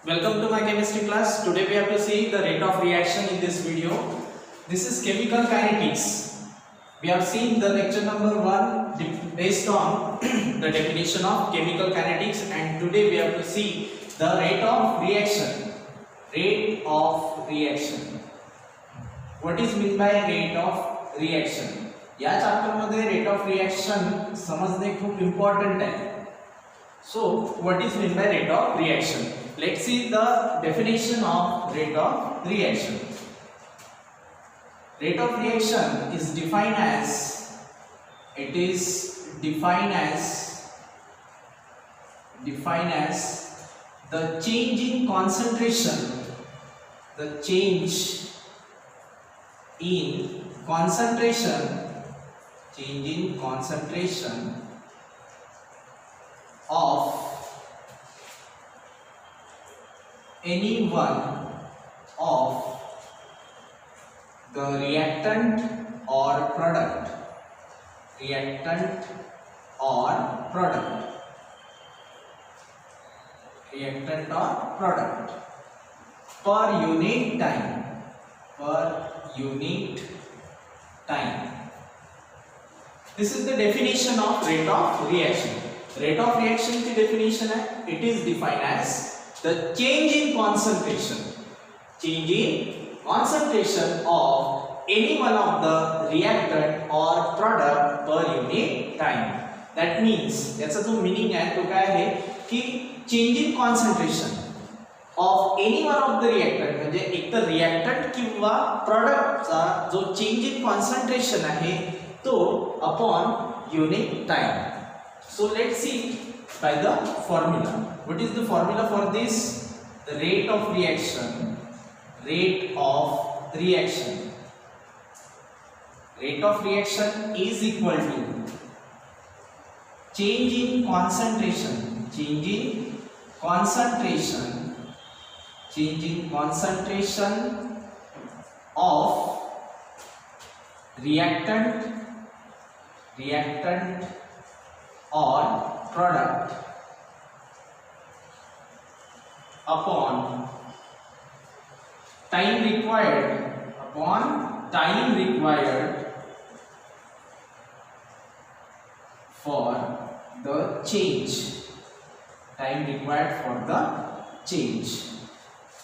Welcome to my chemistry class. Today we have to see the rate of reaction in this video. This is chemical kinetics. We have seen the lecture number 1 based on the definition of chemical kinetics, and today we have to see the rate of reaction. Rate of reaction. What is meant by rate of reaction? या chapter मध्ये rate of reaction समजणे खूप important आहे. So what is meant by rate of reaction? Let's see the definition of rate of reaction. Rate of reaction is defined as the change in concentration, of any one of the reactant or product per unit time. This is the definition of rate of reaction. Rate of reaction की definition है, it is defined as the change in concentration of any one of the reactant or product per unit time. That means याचा जो meaning आहे तो काय आहे की change in concentration of any one of the reactant, म्हणजे एक तर reactant किंवा product चा जो change in concentration आहे तो upon unit time. So let's see by the formula. What is the formula for this? The rate of reaction. Rate of reaction is equal to change in concentration of reactant or product upon time required for the change.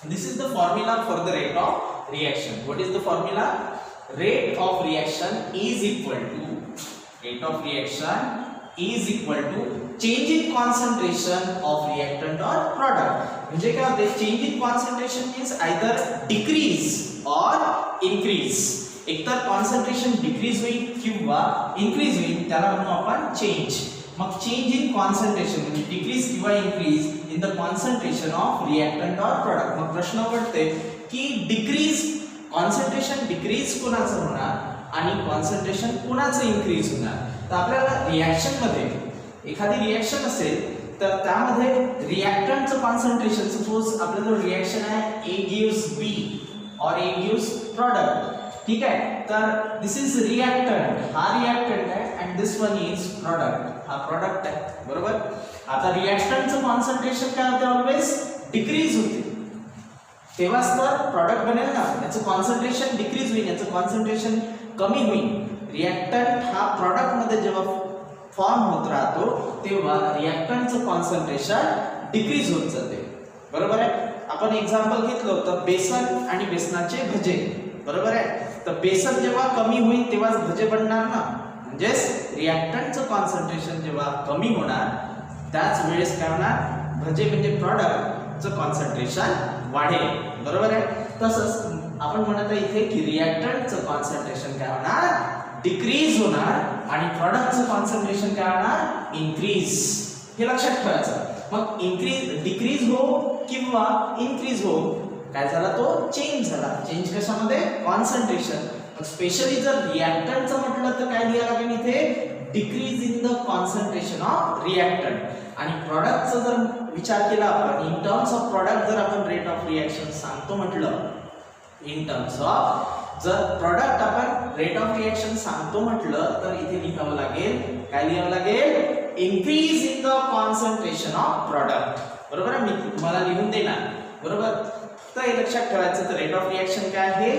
This is the formula for the rate of reaction. What is the formula? Rate of reaction is equal to change in concentration of reactant or product. म्हणजे काय होते? Change in concentration means either decrease or increase. एकतर concentration decrease होईल किंवा increase होईल, त्याला म्हणू आपण change. मग change in concentration म्हणजे decrease किंवा increase in the concentration of reactant or product. मग प्रश्न पडते की concentration decrease कोणाचं होणार आणि concentration कोणाचं increase होणार. तर आपल्याला रिएक्शन मध्ये एखादी रिएक्शन असेल तर त्यामध्ये रिएक्टंटचं कॉन्सन्ट्रेशन, सपोज आपल्याला रिएक्शन आहे A gives B or A gives product, ठीक आहे. तर दिस इज रिएक्टंट, हा रिएक्टंट आहे and this one is product, हा प्रोडक्ट आहे, बरोबर. आता रिएक्टंटचं कॉन्सन्ट्रेशन काय होते? ऑलवेज डिक्रीज होते, तेव्हाच तर प्रोडक्ट बनेल ना. याचं कॉन्सन्ट्रेशन डिक्रीज होईल, याचं कॉन्सन्ट्रेशन कमी होईल. रिएक्टंट हा प्रोडक्ट मध्ये जेव्हा फॉर्म होत राहतो तेव्हा रिएक्टंटचं कॉन्सन्ट्रेशन डिक्रीज होत जाते, बरोबर आहे. आपण एक्झाम्पल घेतलं होतं बेसन आणि बेसनाचे भजे, बरोबर आहे. तर बेसन जेव्हा कमी होईल तेव्हाच भजे बनणार ना, म्हणजेच रिएक्टंटचं कॉन्सन्ट्रेशन जेव्हा कमी होणार त्याच वेळेस काय होणार? भजे म्हणजे प्रॉडक्टचं कॉन्सन्ट्रेशन वाढेल, बरोबर आहे. तसंच आपण म्हणत आहे इथे की रिएक्टंटचं कॉन्सन्ट्रेशन काय होणार? डिक्रीज होणार आणि प्रॉडक्टचं कॉन्सन्ट्रेशन काय होणार? इन्क्रीज. हे लक्षात ठेवायचं. मग डिक्रीज हो किंवा इन्क्रीज हो, काय झाला? तो चेंज झाला. चेंज कशामध्ये? कॉन्सन्ट्रेशन. स्पेशली जर रिएक्टंटचं म्हटलं तर काय लिहायला लागेल इथे? Decrease in the concentration of reactant. आणि प्रॉडक्टचा जर विचार केला आपण, इन टर्म्स ऑफ प्रॉडक्ट जर आपण रेट ऑफ रिएक्शन सांगतो म्हटलं, इन टर्म्स ऑफ जर प्रॉडक्ट आपण रेट ऑफ रिएक्शन सांगतो म्हटलं तर इथे लिहावं लागेल, काय लिहावं लागेल? Increase in the concentration of product. बरोबर आहे. मी तुम्हाला लिहून देणार बरोबर. तर हे लक्षात ठेवायचं. तर रेट ऑफ रिएक्शन काय आहे?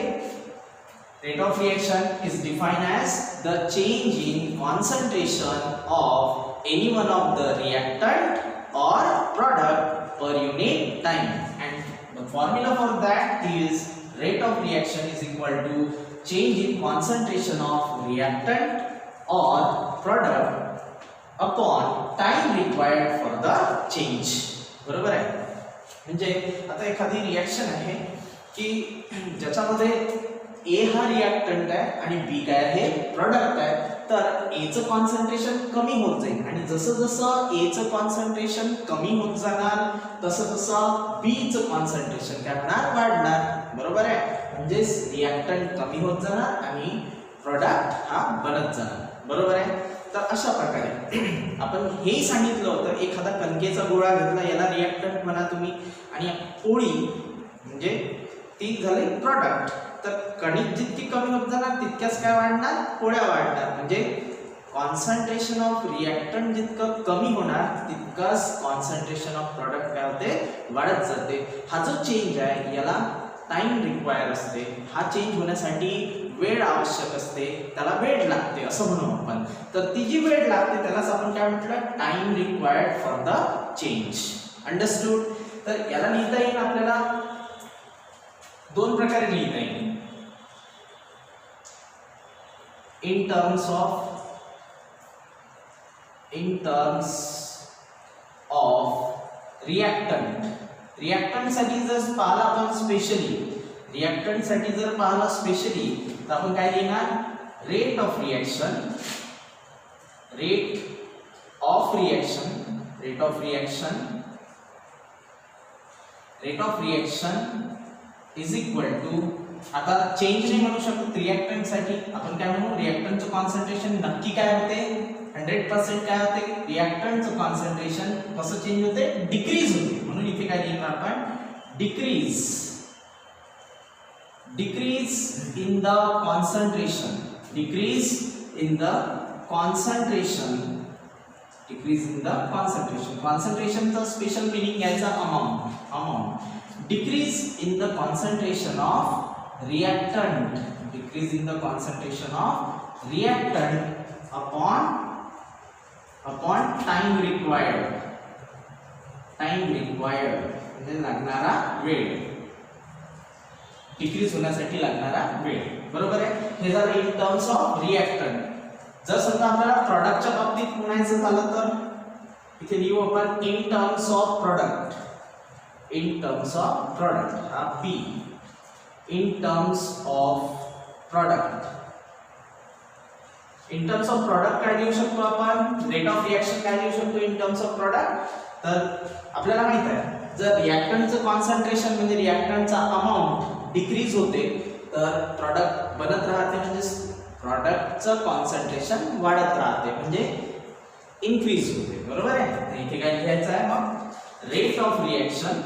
Rate of reaction is defined as the change in concentration of any one of the reactant और product per unit time, and the formula for that is rate of reaction is equal to change in concentration of reactant or product upon time required for the change. बरोबर आहे. म्हणजे आता एखादी reaction आहे की ज्याच्यामध्ये ए हा रिएक्टंट आहे आणि बी काय आहे? प्रोडक्ट आहे. तर ए चं कॉन्सन्ट्रेशन कमी होत जाईल आणि जसं जसं ए चं कॉन्सन्ट्रेशन कमी होत जाणार तसं तसं बी चं कॉन्सन्ट्रेशन काय होणार? वाढणार. बरोबर आहे. म्हणजे रिएक्टंट कमी होत जाणार आणि प्रोडक्ट हा बनत जाणार. बरोबर आहे. तर अशा प्रकारे आपण हे सांगितलं होतं, एखादा कणकेचा गोळा घेतला, याला रिएक्टंट म्हणा तुम्ही, आणि पोळी म्हणजे ती झाली प्रोडक्ट. तर कणिक जितकी कमी होत जाणार तितक्याच काय वाढणार? पोळ्या वाढणार. म्हणजे कॉन्सन्ट्रेशन ऑफ रिएक्टंट जितकं कमी होणार तितकंच कॉन्सन्ट्रेशन ऑफ प्रोडक्ट काय होते? वाढत जाते. हा जो चेंज आहे याला टाइम रिक्वायर असते. हा चेंज होण्यासाठी वेळ आवश्यक असते, त्याला वेळ लागते असं म्हणू आपण. तर ती जी वेळ लागते त्यालाच आपण काय म्हटलं? Time required for the change. Understood. तर याला लिहिता येईल आपल्याला दोन प्रकारे लिहिता येईल. In terms of reactant. Reactant साठी जर पाहिलं आपण स्पेशली, रिएक्टंट साठी जर पाहिलं स्पेशली तर आपण काय लिहिणार? Rate of reaction, rate of reaction, rate of reaction, rate of reaction is equal to, आता चेंज नाही म्हणू शकतो रिएक्टंट साठी, आपण काय म्हणू? रिएक्टंटचं कॉन्सन्ट्रेशन नक्की काय होते? 100% काय होते? रिएक्टंटचं कॉन्सन्ट्रेशन कसं चेंज होते? डिक्रीज होते. म्हणून इथे काय लिहिणार आपण? Decrease, decrease in the concentration, decrease in the concentration, decrease in the concentration. कॉन्सन्ट्रेशनचं स्पेशल मीनिंग घ्यायचा amount, amount. Decrease in the concentration of reactant, decrease in the concentration of reactant upon time required, time required म्हणजे लागणारा वेळ, decrease होण्यासाठी लागणारा वेळ. बरोबर आहे. हे झालं इन टर्म्स ऑफ रिएक्टंट. जर समजा आपल्याला प्रॉडक्टच्या बाबतीत म्हणायचं झालं तर इथे लिहू आपण in terms of product, in terms of product हा B, in terms of product. In terms of product काय लिहू शकतो आपण? रेट ऑफ रिएक्शन काय लिहू शकतो इन टर्म्स ऑफ प्रोडक्ट? तर आपल्याला माहित आहे जर रिएक्टंटचं कॉन्सन्ट्रेशन म्हणजे रिएक्टंटचा अमाउंट डिक्रीज होते तर प्रोडक्ट बनत राहते, म्हणजे प्रोडक्टचं कॉन्सन्ट्रेशन वाढत राहते म्हणजे इन्क्रीज होते. बरोबर आहे. तर इथे काय लिहायचं आहे मग? Rate of reaction,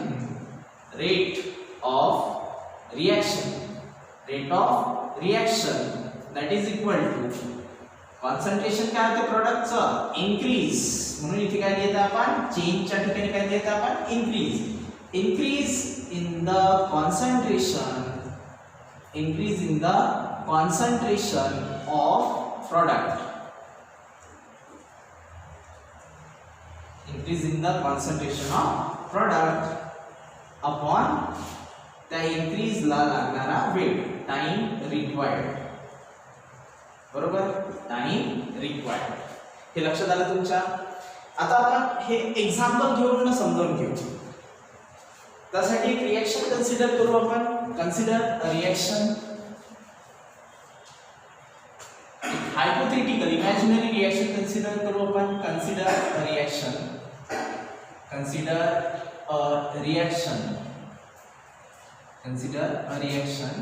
rate of reaction, rate of reaction that is equal to concentration काय होते प्रोडक्टचं? इन्क्रीज. म्हणून इथे काय लिहित आपण? चेंजच्या ठिकाणी काय लिहित आपण? Increase. Increase in the concentration, increase in the concentration of product, increase in the concentration of product upon त्या increase ला लागणारा वेळ, टाइम रिक्वायर्ड. बरोबर. Time required. हे लक्षात आलं तुमच्या? आता आपण हे एक्झाम्पल घेऊन समजून घेऊ. त्यासाठी एक रिएक्शन कन्सिडर करू आपण. Consider a reaction, hypothetical imaginary reaction consider करू आपण. Consider a reaction, consider a reaction, consider a reaction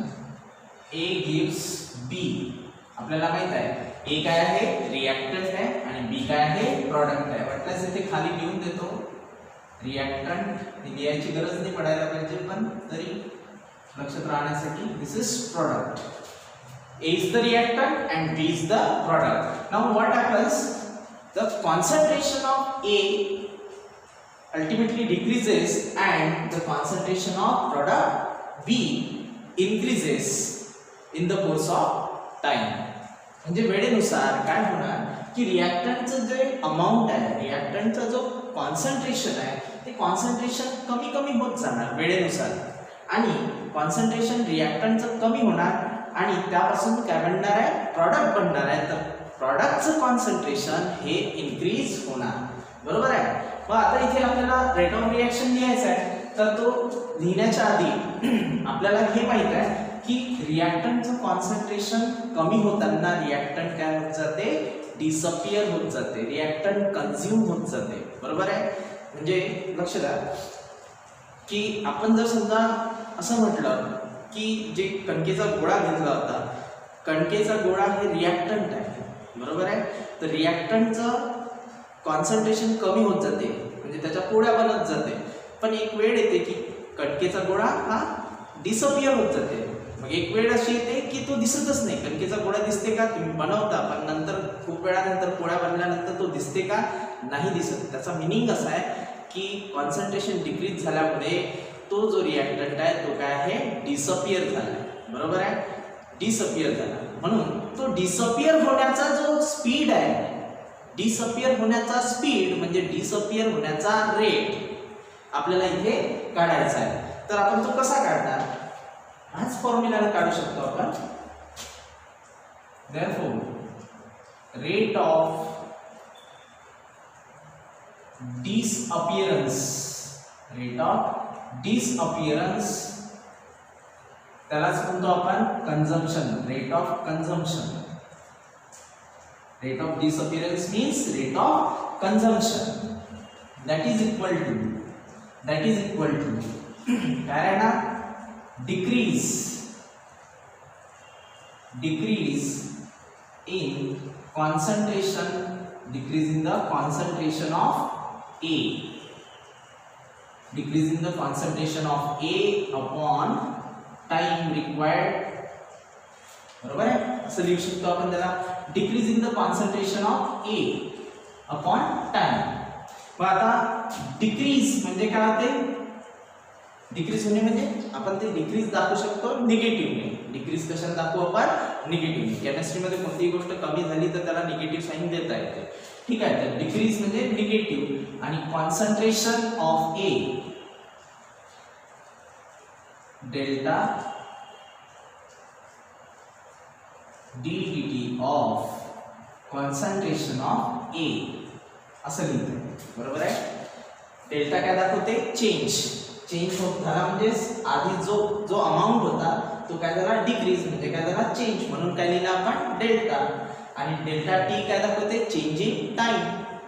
A gives B. आपल्याला माहित आहे A काय आहे? रिएक्टंट आहे आणि B काय आहे? प्रोडक्ट आहे. वाटल्यास इथे खाली लिहून देतो रिएक्टंट, लिहायची गरज नाही पडायला पाहिजे पण तरी लक्षात राहण्यासाठी this is product. A is the reactant and B is the product. Now what happens? The concentration of A ultimately decreases and the concentration of product B increases in the course of time. म्हणजे वेळेनुसार काय होणार की रिएक्टंटचं जे amount आहे, रिएक्टंटचा जो concentration आहे ते कॉन्सन्ट्रेशन कमी कमी होत जाणार वेळेनुसार आणि कॉन्सन्ट्रेशन रिएक्टंटचं कमी होणार आणि त्यापासून काय बनणार आहे, प्रॉडक्ट बनणार आहे. तर प्रॉडक्टचं कॉन्सन्ट्रेशन हे इन्क्रीज होणार. बरोबर आहे. मग आता इथे आपल्याला रेट ऑफ रिएक्शन लिहायचा आहे. तर तो लिहिण्याच्या आधी आपल्याला हे माहित आहे की रिएक्टंटचं कॉन्सन्ट्रेशन कमी होताना रिएक्टंट काय होत जाते, डिसअपियर होत जाते, रिएक्टंट कंझ्युम होत जाते. बरोबर आहे. म्हणजे लक्ष द्या की आपण जर समजा असं म्हटलं की जे कणकेचा गोळा घेतला होता, कणकेचा गोळा हे रिएक्टंट आहे. बरोबर आहे. तर रिएक्टंटचं कॉन्सन्ट्रेशन कमी होत जाते म्हणजे त्याच्या पोळ्या बनत जाते. पण एक वेळ येते की कणकेचा गोळा हा डिसअपियर होत जाते. मग एक वेळ अशी येते की तो दिसतच नाही. कणकेचा गोळा दिसते का, तुम्ही बनवता पण नंतर खूप वेळानंतर पोळ्या बनल्यानंतर तो दिसते का, नाही दिसत. त्याचा मिनिंग असा आहे की कॉन्सन्ट्रेशन डिक्रीज झाल्यामुळे तो जो रिएक्टंट आहे तो काय आहे, डिसअपियर झाला. बरोबर आहे. डिसअपियर झाला. म्हणून तो डिसअपियर होण्याचा जो स्पीड आहे, डिसअपियर होण्याचा स्पीड म्हणजे डिसअपियर होण्याचा रेट आपल्याला इथे काढायचा आहे. तर आपण तो कसा काढणार, हाच फॉर्म्युला काढू शकतो आपण. therefore rate of disappearance, rate of disappearance त्यालाच म्हणतो आपण consumption, rate of consumption. Rate of disappearance means rate of consumption. That is equal to क्या रहना, decrease in concentration, decrease in the concentration of A, decrease in the concentration of A upon time required. बरोबर आहे. असं लिहू शकतो आपण त्याला, decrease in the concentration of A upon time. मग आता डिक्रीज म्हणजे काय होते, डिक्रीज होणे म्हणजे आपण ते डिक्रीज दाखवू शकतो निगेटिव्हने. डिक्रीज कशाने दाखवू आपण, निगेटिव्हने. केमिस्ट्रीमध्ये कोणतीही गोष्ट कमी झाली तर त्याला निगेटिव्ह साइन देता येते. ठीक आहे. तर डिक्रीज म्हणजे निगेटिव्ह आणि concentration of A delta dt of concentration of A असं लिहितो. बरोबर आहे. डेल्टा काय दाखवते, चेंज होत झाला म्हणजे आधी जो अमाउंट होता तो काय झाला, डिक्रीज म्हणजे काय झाला, चेंज. म्हणून काय लिहिला आपण, डेल्टा. आणि डेल्टा टी काय दाखवते, चेंज इन टाइम.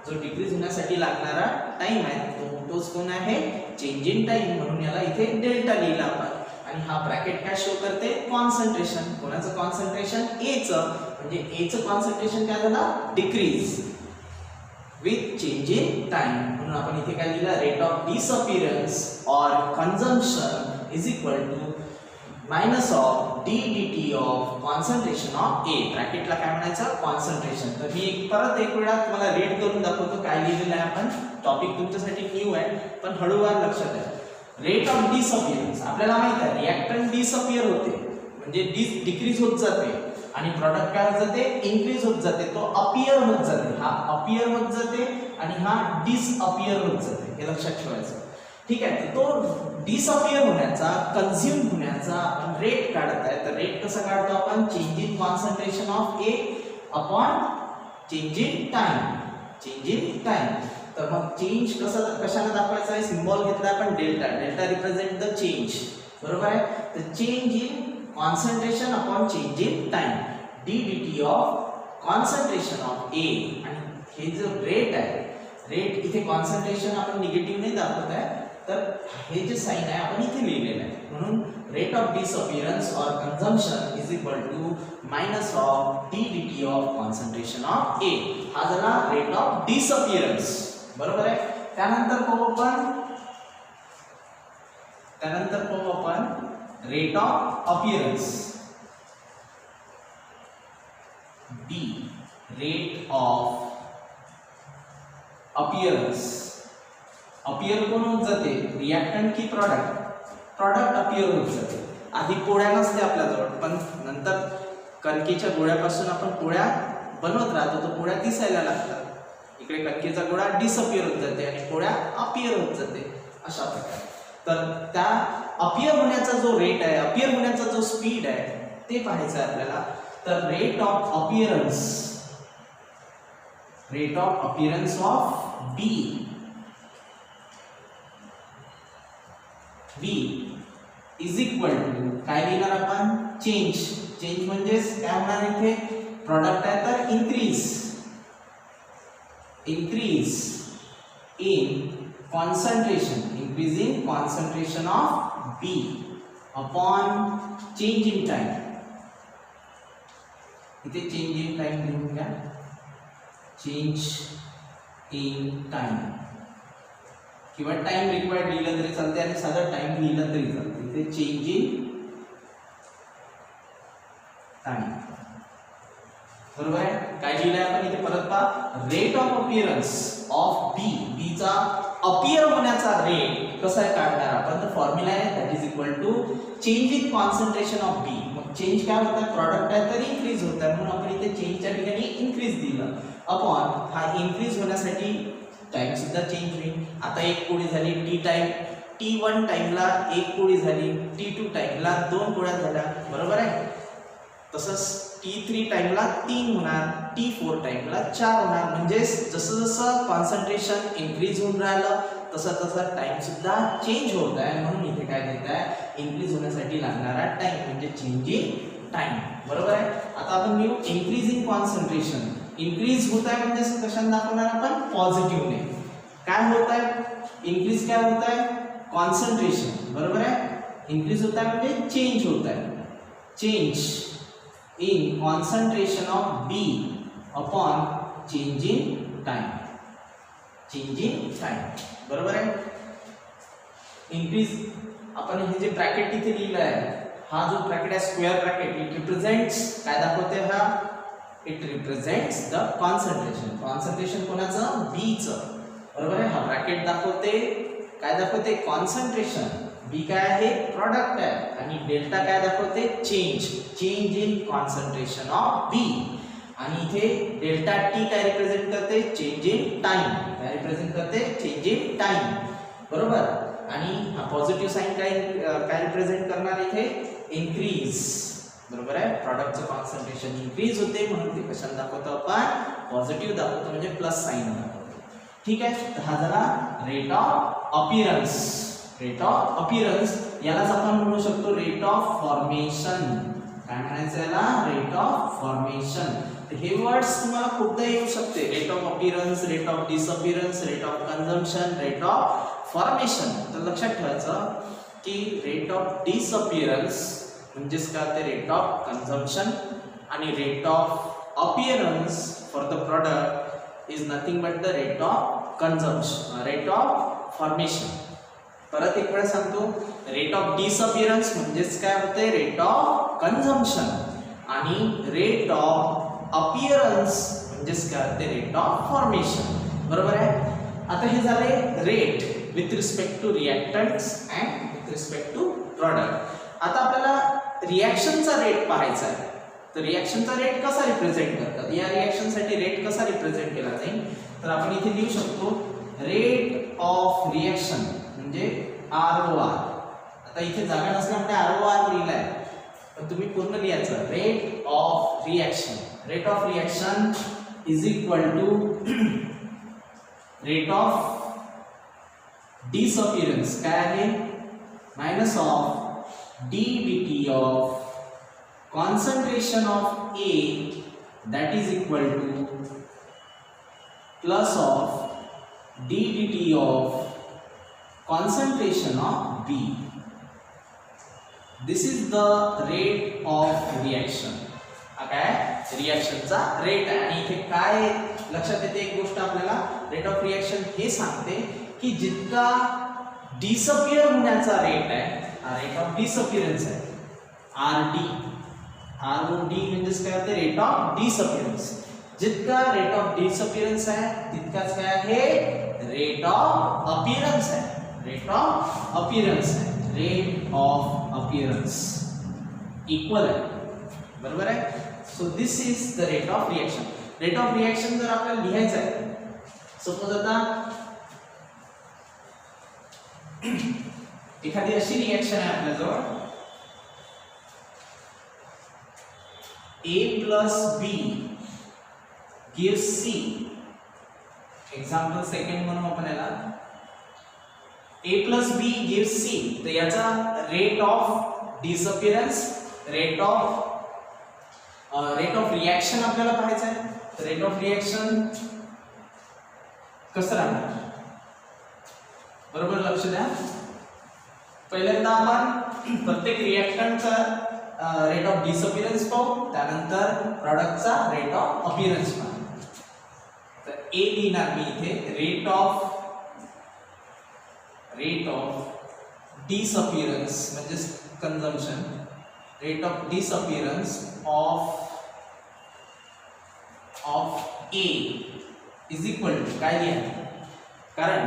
जो डिक्रीज होण्यासाठी लागणारा टाइम आहे तोच कोण आहे, चेंज इन टाइम. म्हणून याला इथे डेल्टा लिहिला आपण. आणि हा ब्रॅकेट काय शो करते, कॉन्सन्ट्रेशन. कोणाचं कॉन्सन्ट्रेशन, ए चं. म्हणजे ए चं कॉन्सन्ट्रेशन काय झाला, decrease with change in time. म्हणून आपण इथे काय लिहिलं, रेट ऑफ डिसअपियरन्स और consumption is equal to minus of d d t of concentration of A. ब्रॅकेटला काय म्हणायचं, कॉन्सन्ट्रेशन. तर मी परत एक वेळा तुम्हाला रेट करून दाखवतो काय लिहिलेलं आहे आपण. टॉपिक तुमच्यासाठी न्यू आहे पण हळूवार लक्षात आहे. रेट ऑफ डिसअपियरन्स आपल्याला माहित आहे, रिएक्टंट डिसअपियर होते म्हणजे डिक्रीज होत जाते आणि प्रॉडक्ट काय होत जाते, इन्क्रीज होत जाते. तो अपियर होत जाते, हा अपियर होत जाते आणि हा डिसअपियर होत जाते. हे लक्षात ठेवायचं. ठीक आहे. तर तो डिसअपियर होण्याचा, कंझ्युम होण्याचा आपण रेट काढत आहे. तर रेट कसा काढतो आपण, change in concentration of A upon change in time. तर मग चेंज कशाने दाखवायचा आहे, सिम्बॉल घेतला आपण delta. Delta represent the change. बरोबर आहे. तर change in concentration upon change in time, d d t of concentration of A. आणि हे जो रेट आहे, रेट इथे कॉन्सन्ट्रेशन आपण निगेटिव्ह नाही दाखवत आहे, तर हे जे साइन आहे आपण इथे लिहिलेलं आहे. म्हणून रेट ऑफ डिसअपियरन्स और consumption is equal to minus of d d t of concentration of A. हा झाला रेट ऑफ डिसअपियरन्स. बरोबर आहे. त्यानंतर पाहू आपण rate of appearance. D rate of appearance appear कोण होत जाते, रिएक्टंट की प्रॉडक्ट, प्रॉडक्ट अपियर होत जाते. आधी पोळ्या नसते आपल्याजवळ, पण नंतर कणकेच्या गोळ्यापासून आपण पोळ्या बनवत राहतो, तर पोळ्या दिसायला लागतात. इकडे कणकेचा गोळा डिसअपियर होत जाते आणि पोळ्या अपियर होत जाते, अशा प्रकारे. तर त्या अपियर होण्याचा जो रेट आहे, अपियर होण्याचा जो स्पीड आहे ते पाहायचं आहे आपल्याला. तर rate of appearance, rate of appearance of B, B is equal to काय लिहिणार आपण, चेंज. चेंज म्हणजे काय होणार, इथे प्रॉडक्ट आहे तर increase, increase in concentration, increase in concentration of B upon change in time. इथे change in time लिहून घ्या, change in time किंवा time required लिहिलं तरी चालते आणि साधा time लिहिलं तरी चालते. इथे change in time, बरोबर आहे. काय लिहिलंय आपण इथे परत पहा, rate of appearance of B, बी चा अपियर होण्याचा रेट कसा आहे काढणार आपण, तर फॉर्म्युला आहे that is equal to change in concentration of B. मग चेंज काय होत आहे, प्रॉडक्ट आहे तर इन्क्रीज होत आहे, म्हणून आपण इथे चेंजच्या ठिकाणी इन्क्रीज दिलं. अपॉन हा इन्क्रीज होण्यासाठी टाइम सुद्धा चेंज होईल. आता एक पोळी झाली टी टाइम, T1 टाइमला एक पोळी झाली, T2 टाइमला 2 पोळ्या झाल्या, बरोबर आहे. तसंच T3 टाइमला 3 होणार, T4 टाइमला 4 होणार. म्हणजे जसं जसं कॉन्सन्ट्रेशन इन्क्रीज होऊन राहिलं तसं तसं टाइम सुद्धा चेंज होत आहे. म्हणून इथे काय देत आहे, इन्क्रीज होण्यासाठी लागणारा टाइम म्हणजे चेंज इन टाइम, बरोबर आहे. आता आपण लिहू इन्क्रीज इन कॉन्सन्ट्रेशन. इन्क्रीज होत आहे म्हणजे कशाने दाखवणार आपण, पॉझिटिव्हने. काय होत आहे, इन्क्रीज काय होत आहे, कॉन्सन्ट्रेशन, बरोबर आहे. इन्क्रीज होत आहे म्हणजे चेंज होत आहे, change in concentration of B upon change in time, change in time, बरोबर आहे. increase आपण हे जे ब्रॅकेट इथे लिहिलं आहे, हा जो ब्रॅकेट आहे स्क्वेअर ब्रॅकेट, इट रिप्रेझेंट्स काय दाखवते, हा it represents the concentration. Concentration कोणाचं, बी चं, बरोबर आहे. हा ब्रॅकेट दाखवते काय, दाखवते कॉन्सन्ट्रेशन. बी काय आहे, प्रॉडक्ट आहे, आणि डेल्टा काय दाखवते, change, change in concentration of B. आणि इथे डेल्टा टी काय रिप्रेझेंट करते, चेंज इन टाइम. काय रिप्रेझेंट करते, चेंज इन टाइम, बरोबर. आणि हा पॉझिटिव्ह साइन काय रिप्रेझेंट करणार, इथे इन्क्रीज, बरोबर आहे. प्रॉडक्टचं कॉन्सन्ट्रेशन इन्क्रीज होते म्हणून ते कशाने दाखवतो आपण, पॉझिटिव्ह दाखवतो, म्हणजे प्लस साइन दाखवतो. ठीक आहे. तर हा झाला rate of appearance. Rate of appearance यालाच आपण म्हणू शकतो रेट ऑफ फॉर्मेशन. काय म्हणायचं याला, रेट ऑफ फॉर्मेशन. हे वर्ड्स तुम्हाला खूपदा येऊ शकते, rate of appearance, rate of disappearance, rate of consumption, rate of formation. तर लक्षात ठेवायचं की रेट ऑफ डिसअपियरन्स म्हणजेच काय ते रेट ऑफ कन्झम्पशन, आणि rate of appearance for the product is nothing but the rate of consumption, rate of formation. परत एक वेळा सांगतो, रेट ऑफ डिसअपियरन्स म्हणजेच काय होते, रेट ऑफ कन्झम्पशन, आणि रेट ऑफ अपियरन्स म्हणजेच काय होते, रेट ऑफ फॉर्मेशन, बरोबर आहे. आता हे झाले rate with respect to reactants and with respect to product. आता आपल्याला रिएक्शनचा रेट पाहायचा आहे. तर रिएक्शनचा रेट कसा रिप्रेझेंट करतात, या रिएक्शनसाठी रेट कसा रिप्रेझेंट केला जाईल, तर आपण इथे लिहू शकतो रेट ऑफ रिएक्शन म्हणजे ROR. आता इथे जागा नसल्यामुळे ROR लिहिलाय, पण तुम्ही पूर्ण लिहायचं, rate of reaction. Rate of reaction is equal to rate of disappearance काय आहे, minus of D dt of concentration of A that is equal to plus of d dt of concentration of B. This is the rate of reaction. काय रिएक्शनचा rate आहे. आणि इथे काय लक्षात येते, एक गोष्ट आपल्याला रेट ऑफ रिएक्शन हे सांगते की जितका डिसअपियर होण्याचा रेट आहे, हा रेट ऑफ डिसअपियरन्स आहे, RD. ROD म्हणजे काय होते, रेट ऑफ डिसअपियरन्स. जितका रेट ऑफ डिसअपियरन्स आहे तितकाच काय आहे, रेट ऑफ अपीयरन्स है, रेट ऑफ अपीयरन्स है, रेट ऑफ अपीयरन्स इक्वल है, बरोबर आहे. So this is the rate of reaction. Rate of reaction जर आपल्याला लिहायचं आहे, सपोज आता एखादी अशी रिएक्शन आहे आपल्याजवळ A plus B gives C. Example second म्हणून आपण याला A plus B gives C. तर याचा rate of disappearance, rate of reaction आपल्याला पाहायचं आहे. तर रेट ऑफ रिएक्शन कसं राहणार, बरोबर लक्ष द्या. पहिल्यांदा आपण प्रत्येक रिएक्टंटचा रेट ऑफ डिसअपियरन्स पाहू, त्यानंतर प्रॉडक्टचा रेट ऑफ अपीयरन्स पाहू. तर ए लिहिणार मी इथे रेट ऑफ डिसअपियरन्स म्हणजे consumption, rate of disappearance of A is equal to काय लिहायचं, कारण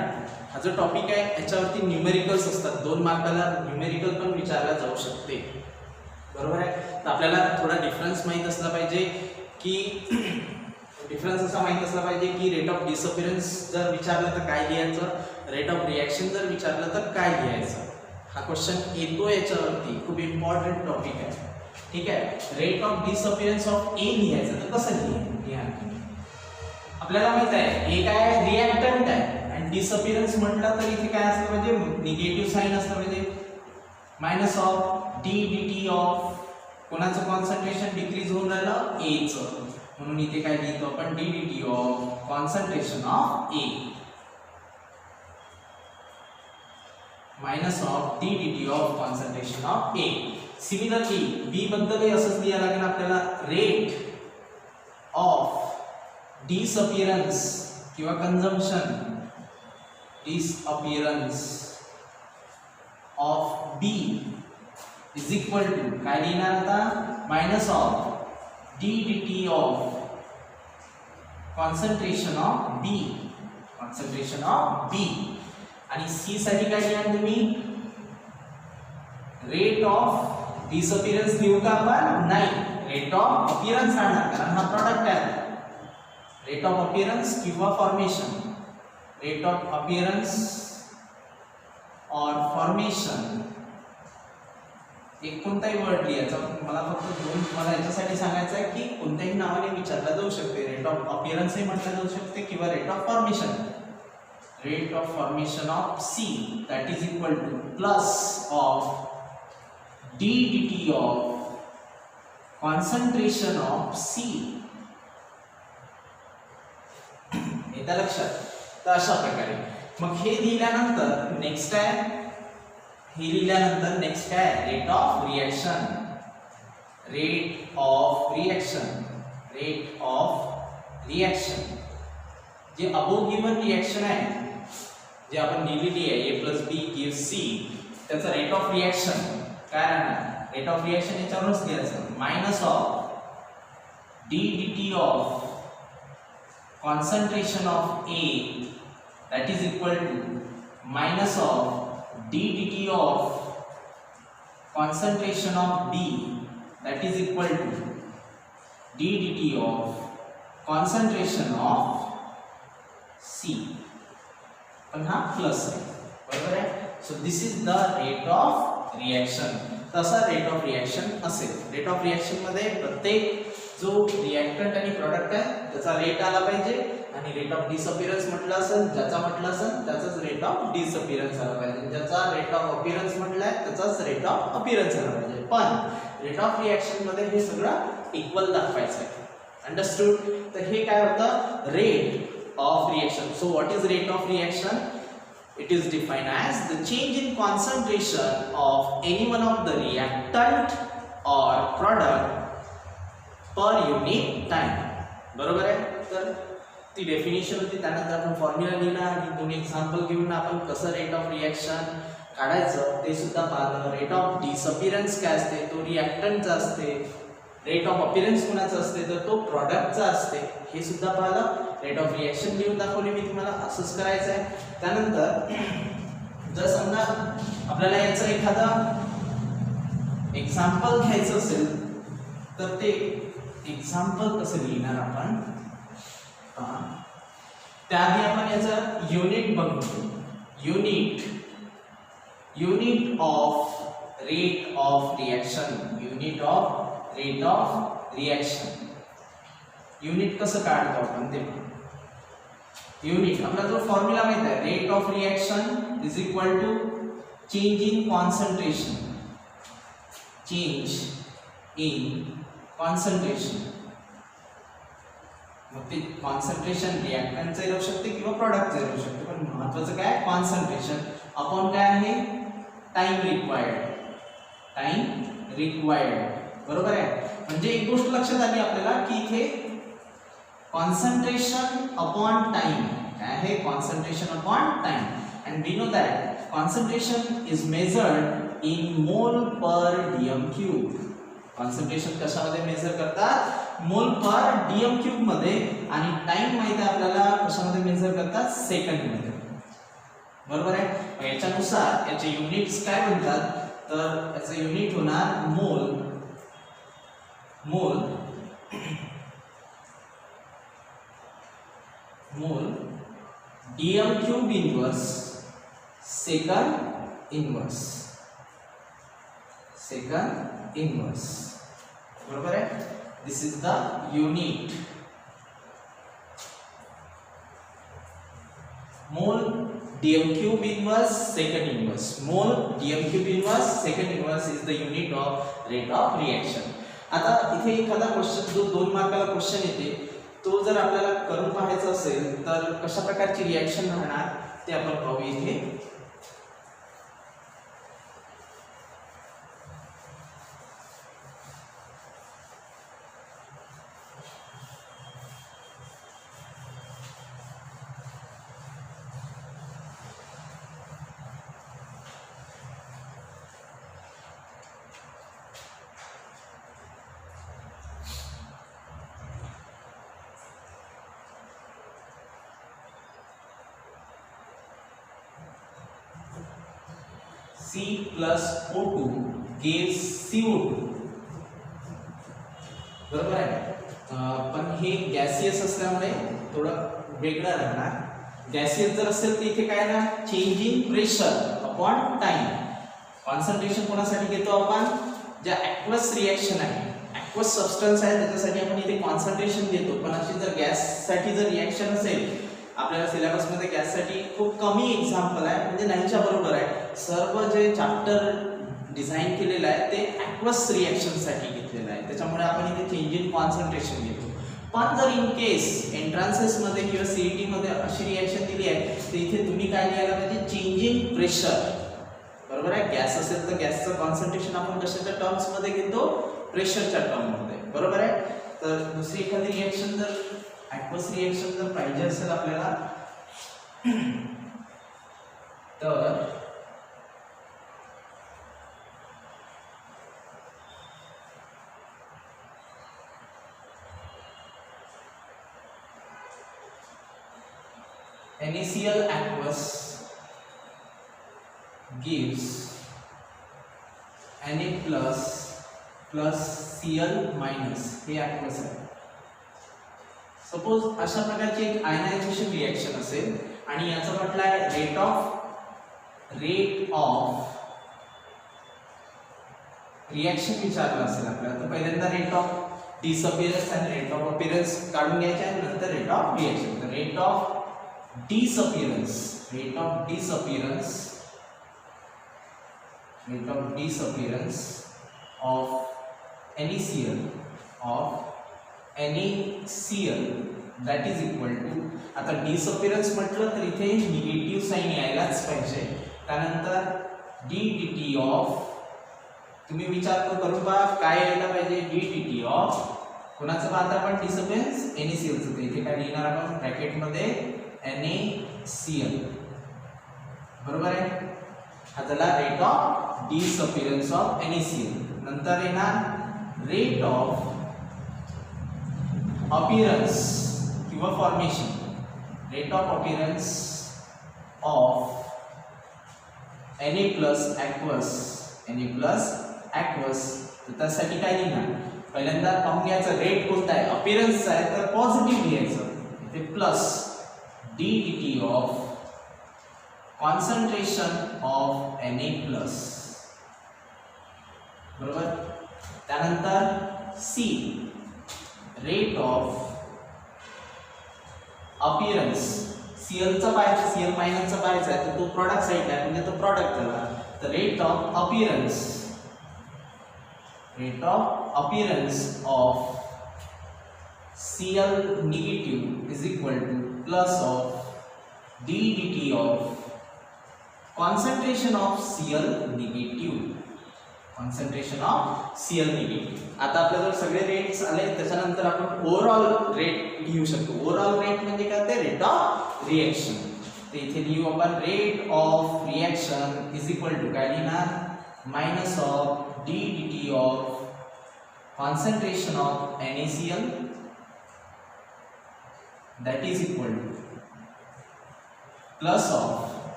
हा जो टॉपिक आहे याच्यावरती न्यूमेरिकल्स असतात. 2 मार्काला न्यूमेरिकल पण विचारला जाऊ शकते, बरोबर आहे. तर आपल्याला थोडा डिफरन्स माहित असला पाहिजे की डिफरन्स असा माहित असला पाहिजे की रेट ऑफ डिसअपियरन्स जर विचारलं तर काय लिहायचं, रेट ऑफ रिएक्शन जर विचारलं तर काय लिहायचं. हा क्वेश्चन येतो याच्यावरती, खूप इम्पॉर्टंट टॉपिक आहे, ठीक आहे. रेट ऑफ डिसअपियरन्स ऑफ ए लिहायचं तर कसं लिहा, आपल्याला माहित आहे ए काय रिएक्टंट आहे आणि डिसअपियरन्स म्हटलं तर इथे काय असलं पाहिजे, निगेटिव्ह साइन असलं पाहिजे, minus of D dt of कोणाचं कॉन्सन्ट्रेशन डिक्रीज होऊन राहिलं, ए चं, म्हणून इथे काय लिहितो आपण d dt of concentration of A minus of D dt of concentration of A. Similarly B बद्दलही असंच लिहायला लागेल आपल्याला, रेट ऑफ डिसअपियरन्स किंवा consumption, disappearance of B is equal to काय लिहिणार आता, minus of D dt of concentration of B, concentration of B. आणि सी साठी काय लिहाल तुम्ही, रेट ऑफ डिसअपियरन्स लिहू का आपण, नाही, रेट ऑफ अपीयरन्स राहणार कारण हा प्रॉडक्ट आहे. रेट ऑफ अपीयरन्स किंवा फॉर्मेशन, रेट ऑफ अपीयरन्स और फॉर्मेशन, एक कोणताही वर्ड लिहायचा. मला फक्त 2 तुम्हाला याच्यासाठी सांगायचं आहे की कोणत्याही नावाने विचारला जाऊ शकते, रेट ऑफ अपीयरन्स ही म्हटलं जाऊ शकते किंवा rate of formation. Rate of formation of C that is equal to plus of D dt of concentration of C. येतं लक्षात. तर अशा प्रकारे मग हे लिहिल्यानंतर नेक्स्ट आहे, हे लिहिल्यानंतर नेक्स्ट काय, rate of reaction, rate of reaction, rate of reaction. जे अबोव गिवन रिएक्शन आहे जे आपण लिहिलेली आहे ए प्लस बी गिव्ह सी, त्याचा रेट ऑफ रिएक्शन काय राहणार, रेट ऑफ रिएक्शन याच्यावरूनच लिहायचं, minus of D dt of concentration of A that is equal to minus of d dt of concentration of B that is equal to d dt of concentration of C. पण हा plus आहे, बरोबर आहे. So this is the rate of reaction. तसा rate of reaction असेल. Rate of reaction मध्ये प्रत्येक जो रिएक्टंट आणि प्रॉडक्ट आहे त्याचा रेट आला पाहिजे आणि रेट ऑफ डिसअपियरन्स म्हटलं असेल, ज्याचा म्हटलं असेल त्याचाच रेट ऑफ डिसअपियरन्स आला पाहिजे, ज्याचा रेट ऑफ अपीयरन्स म्हटलाय त्याचाच रेट ऑफ अपीयरन्स आला पाहिजे. पण रेट ऑफ रिएक्शन मध्ये हे सगळं इक्वल दाखवायचं आहे. अंडरस्टूड. तर हे काय होतं, rate of reaction. So what is rate of reaction? It is defined as the change in concentration of any one of the reactant or product per unit time. बरोबर आहे. तर ती डेफिनेशन होती, त्यानंतर आपण फॉर्म्युला लिहिला आणि 2 एक्झाम्पल घेऊन आपण कसं रेट ऑफ रिएक्शन काढायचं ते सुद्धा पाहिलं. रेट ऑफ डिसअपियरन्स काय असते, तो रिएक्टंटचा असते. रेट ऑफ अपीयरन्स कोणाचा असते, तर तो प्रॉडक्टचा असते, हे सुद्धा पाहिलं. रेट ऑफ रिएक्शन लिहून दाखवली मी तुम्हाला, असंच करायचं आहे. त्यानंतर जर समजा आपल्याला याचं एखादा एक्झाम्पल घ्यायचं असेल तर ते एक्झाम्पल कसं लिहिणार आपण, त्याआधी आपण याचं युनिट बघतो. Unit of rate of reaction, unit of rate of reaction. Unit कसं काढतो आपण ते पहा. युनिट आपला जो फॉर्म्युला माहित आहे, rate of reaction is equal to change in concentration, change in concentration. मग ते कॉन्सन्ट्रेशन रिएक्टंटचं राहू शकते किंवा प्रॉडक्टचं राहू शकते, पण महत्त्वाचं काय कॉन्सन्ट्रेशन अपॉन काय आहे टाइम रिक्वायर्ड. बरोबर आहे. म्हणजे एक गोष्ट लक्षात आली आपल्याला की इथे कॉन्सन्ट्रेशन अपॉन टाइम काय आहे, concentration upon time. And we know that concentration is measured in mole per dm cube. Concentration कशामध्ये मेजर करतात, मोल पर डीएम क्यूब मध्ये. आणि टाइम माहिती आहे आपल्याला कशामध्ये मेजर करतात, सेकंड मध्ये. बरोबर आहे. याच्यानुसार याचे युनिट्स काय बनतात, तर याचं युनिट होणार मोल DM cube inverse second inverse. बरोबर आहे. दिस इज द युनिट. मोल dm cube inverse second inverse. Mole dm cube inverse second inverse is the unit of rate of reaction. आता इथे एखादा क्वेश्चन जो 2 मार्काला क्वेश्चन येते तो जर आपल्याला करून पाहायचा असेल तर कशा प्रकारची रिएक्शन राहणार ते आपण पाहू. इथे C plus O2 gives CO2. बरोबर आहे. पण हे गॅसियस असल्यामुळे थोडं वेगळं राहणार. गॅसियस जर असेल तर इथे काय ना change in pressure upon time. Concentration कोणासाठी घेतो आपण, ज्या ॲक्वस रिएक्शन आहे, ॲक्वस सबस्टन्स आहे त्याच्यासाठी आपण इथे कॉन्सन्ट्रेशन घेतो. पण अशी जर गॅससाठी जर रिएक्शन असेल, आपल्याला सिलेबसमध्ये गॅससाठी खूप कमी एक्झाम्पल आहे, म्हणजे नाहीच्या बरोबर आहे. सर्व जे चॅप्टर डिझाईन केलेलं आहे ते ॲक्वस रिएक्शनसाठी घेतलेलं आहे, त्याच्यामुळे आपण इथे चेंज इन कॉन्सन्ट्रेशन घेतो. पण जर इन केस एंट्रान्सेसमध्ये किंवा सीईटी मध्ये अशी रिएक्शन दिली आहे तर इथे तुम्ही काय लिहायला पाहिजे, चेंज इन प्रेशर. बरोबर आहे. गॅस असेल तर गॅसचं कॉन्सन्ट्रेशन आपण कशाच्या टर्म्स मध्ये घेतो, प्रेशरच्या टर्ममध्ये. बरोबर आहे. तर दुसरी एखादी रिएक्शन जर ॲक्वस रिएक्शन जर पाहिजे असेल आपल्याला तर NaCl aqueous gives Na plus Cl minus हे aqueous आहे. सपोज अशा प्रकारची एक आयनायझेशन रिएक्शन असेल आणि याचं म्हटलं आहे रेट ऑफ रिएक्शन विचारलं असेल आपल्याला तर पहिल्यांदा रेट ऑफ डिसअपिअरन्स आणि रेट ऑफ अपीअरन्स काढून घ्यायचे आणि नंतर रेट ऑफ रिएक्शन. तर rate of disappearance of NaCl that is equal to, आता disappearance म्हटलं तर इथे निगेटिव्ह साइन यायलाच पाहिजे. त्यानंतर ddt ऑफ, तुम्ही विचार करून पहा काय यायला पाहिजे, ddt ऑफ कोणाचं पाहता आपण डिसअपिअरन्स NaCl चं. इथे काय लिहिणार आपण ब्रॅकेट मध्ये NaCl. बरोबर आहे. हा झाला rate of disappearance of NaCl. नंतर येणार रेट ऑफ अपीअरन्स किंवा formation, rate of appearance of Na plus aqueous. तर त्यासाठी काय लिहिणार, पहिल्यांदा पाहून घ्यायचं रेट कोणता आहे, अपीयरन्सचा आहे तर पॉझिटिव्ह लिहायचं, इथे plus ddt of concentration of Na plus, बरोबर. त्यानंतर C rate of appearance, Cl चा पाहायचा, Cl मायनसचा पाहायचा आहे तर तो प्रॉडक्ट साइड आहे म्हणजे तो प्रॉडक्ट झाला. तर rate of appearance of Cl negative is equal to plus of ddt of concentration of Cl negative. आता आपल्याजवळ सगळे रेट्स आले, त्याच्यानंतर आपण ओव्हरऑल रेट लिहू शकतो. ओव्हरऑल रेट म्हणजे काय, ते रेट ऑफ रिएक्शन. तर इथे लिहू आपण rate of reaction is equal to काय लिहिणार, minus of ddt of concentration of NaCl that is equal to plus of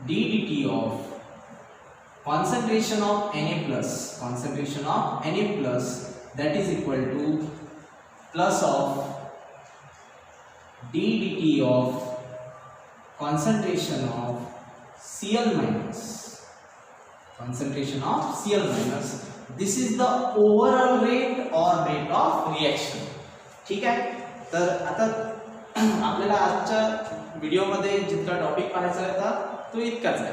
ddt of concentration of Na plus that is equal to plus of ddt of concentration of Cl minus. This is the overall rate or rate of reaction. ठीक आहे. तर आता आपल्याला आजच्या व्हिडिओमध्ये जितका topic पाहायचा होता तो इतकाच आहे.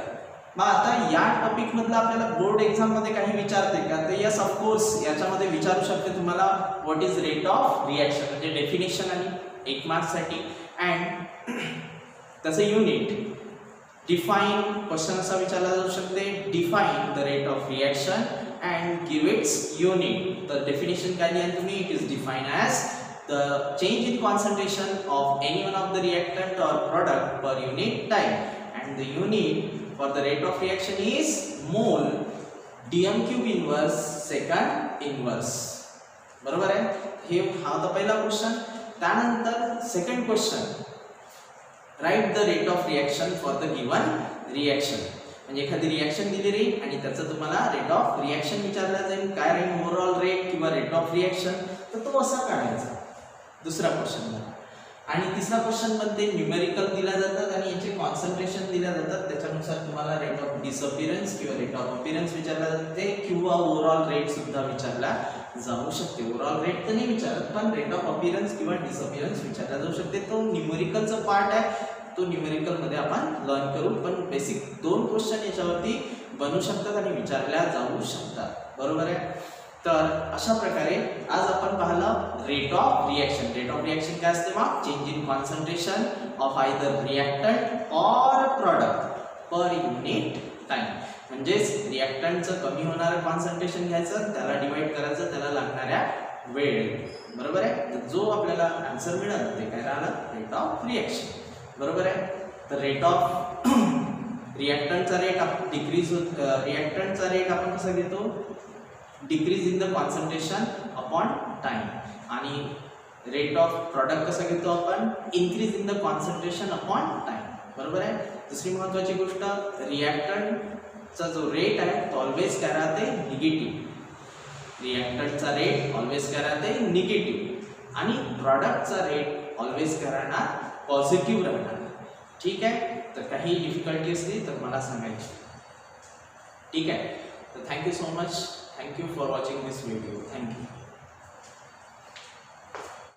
मग आता या टॉपिक मधला आपल्याला बोर्ड एक्झाम मध्ये काही विचारते का, तर यस ऑफकोर्स याच्यामध्ये विचारू शकते तुम्हाला what is rate of reaction, म्हणजे डेफिनेशन आणि 1 मार्क्स साठी अँड त्याचं युनिट डिफाइन. क्वेश्चन असा विचारला जाऊ शकते, define the rate of reaction and give it's unit. तर डेफिनेशन काय लिहाल तुम्ही, it is define as the change in concentration of any one of the reactant or product per unit time, and the unit for the rate of reaction is mole dm cube inverse second inverse. बरोबर आहे. हे हा होता पहिला question. त्यानंतर second question, write the rate of reaction for the given reaction. म्हणजे एखादी reaction दिली राहील आणि त्याचं तुम्हाला रेट ऑफ रिएक्शन विचारला जाईल, काय राहील ओव्हरऑल रेट किंवा रेट ऑफ रिएक्शन, तर तो असा काढायचा. दुसरा क्वेश्चन झाला. आणि तिसरा क्वेश्चन मध्ये न्यूमेरिकल दिल्या जातात आणि याचे कॉन्सन्ट्रेशन दिल्या जातात, त्याच्यानुसार तुम्हाला रेट ऑफ डिसअपियरन्स किंवा रेट ऑफ अपीयरन्स विचारला जाते किंवा ओव्हरऑल रेट सुद्धा विचारला जाऊ शकते. ओव्हरऑल रेट तर नाही विचारत, पण रेट ऑफ अपीयरन्स किंवा डिसअपियरन्स विचारला जाऊ शकते. तो न्यूमेरिकलचा पार्ट आहे, तो न्यूमेरिकल मध्ये आपण लर्न करू, पण बेसिक 2 क्वेश्चन याच्यावरती बनू शकतात आणि विचारल्या जाऊ शकतात. बरोबर आहे. तर अशा प्रकारे आज आपण पाहिलं rate of reaction. Rate of reaction काय असते मग, change in concentration of either reactant or product per unit time. म्हणजेच रिएक्टंटचं कमी होणारं कॉन्सन्ट्रेशन घ्यायचं, त्याला डिवाइड करायचं त्याला लागणाऱ्या वेळ. बरोबर आहे. तर जो आपल्याला आन्सर मिळाला ते काय राहिलं, रेट ऑफ रिएक्शन. बरोबर आहे. तर रेट ऑफ रिएक्टंटचा रेट डिक्रीज होत, रिएक्टंटचा रेट आपण कसा घेतो, decrease in the concentration upon time. आणि रेट ऑफ प्रॉडक्ट कसा घेतो आपण, increase in the concentration upon time. बरोबर आहे. दुसरी महत्त्वाची गोष्ट, रिएक्टंटचा जो रेट आहे तो ऑलवेज काय राहते, निगेटिव्ह. रिएक्टंटचा रेट ऑलवेज काय राहते, निगेटिव्ह. आणि प्रॉडक्टचा रेट ऑलवेज काय राहणार, पॉझिटिव्ह राहणार. ठीक आहे. तर काही डिफिकल्टी असली तर मला सांगायची. ठीक आहे. तर thank you so much. Thank you for watching this video.